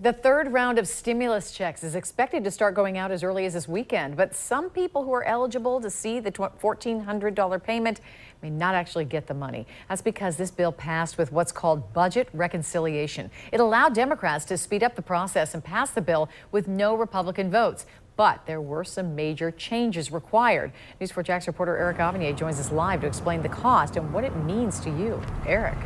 The third round of stimulus checks is expected to start going out as early as this weekend, but some people who are eligible to see the $1,400 payment may not actually get the money. That's because this bill passed with what's called budget reconciliation. It allowed Democrats to speed up the process and pass the bill with no Republican votes. But there were some major changes required. News 4 Jax reporter Eric Avanier joins us live to explain the cost and what it means to you. Eric.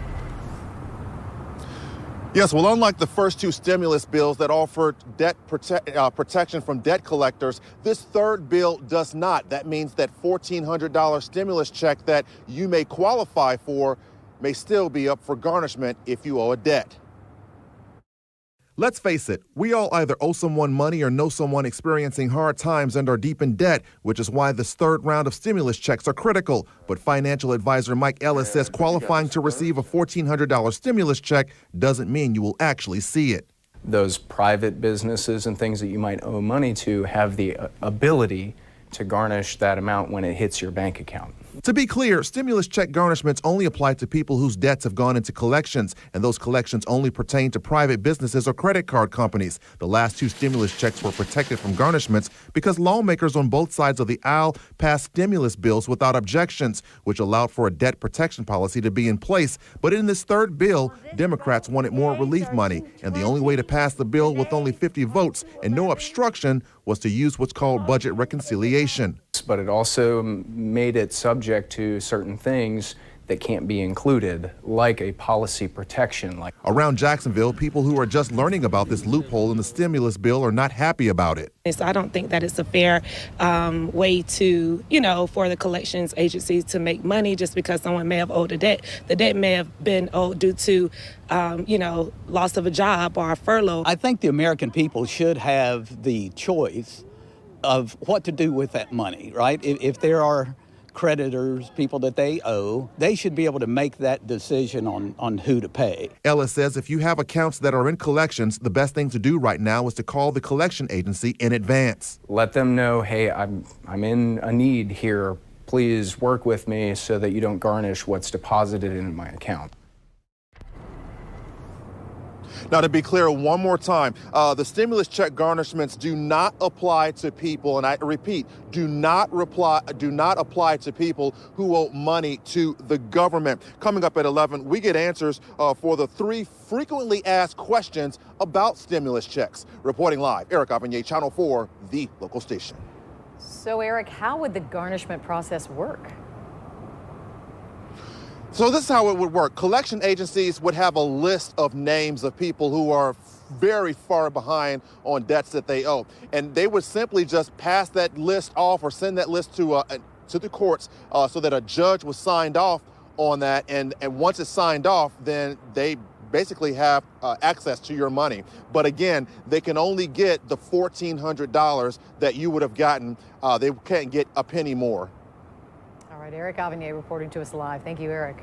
Yes, well, unlike the first two stimulus bills that offered debt protection from debt collectors, this third bill does not. That means that $1,400 stimulus check that you may qualify for may still be up for garnishment if you owe a debt. Let's face it, we all either owe someone money or know someone experiencing hard times and are deep in debt, which is why this third round of stimulus checks are critical. But financial advisor Mike Ellis says qualifying to receive a $1,400 stimulus check doesn't mean you will actually see it. Those private businesses and things that you might owe money to have the ability to garnish that amount when it hits your bank account. To be clear, stimulus check garnishments only apply to people whose debts have gone into collections, and those collections only pertain to private businesses or credit card companies. The last two stimulus checks were protected from garnishments because lawmakers on both sides of the aisle passed stimulus bills without objections, which allowed for a debt protection policy to be in place. But in this third bill, Democrats wanted more relief money, and the only way to pass the bill with only 50 votes and no obstruction was to use what's called budget reconciliation. But it also made it subject to certain things that can't be included, like a policy protection. Around Jacksonville, people who are just learning about this loophole in the stimulus bill are not happy about it. So I don't think that it's a fair way to, for the collections agencies to make money just because someone may have owed a debt. The debt may have been owed due to, loss of a job or a furlough. I think the American people should have the choice of what to do with that money, right? If there are creditors, people that they owe, they should be able to make that decision on who to pay. Ellis says if you have accounts that are in collections, the best thing to do right now is to call the collection agency in advance. Let them know, hey, I'm in a need here. Please work with me so that you don't garnish what's deposited in my account. Now, to be clear one more time, the stimulus check garnishments do not apply to people, and I repeat, do not apply to people who owe money to the government. Coming up at 11, we get answers for the 3 frequently asked questions about stimulus checks. Reporting live, Eric Avanier, Channel 4, the local station. So, Eric, how would the garnishment process work? So this is how it would work. Collection agencies would have a list of names of people who are very far behind on debts that they owe. And they would simply just pass that list off or send that list to the courts so that a judge was signed off on that. And once it's signed off, then they basically have access to your money. But again, they can only get the $1,400 that you would have gotten. They can't get a penny more. All right, Eric Avanier reporting to us live. Thank you, Eric.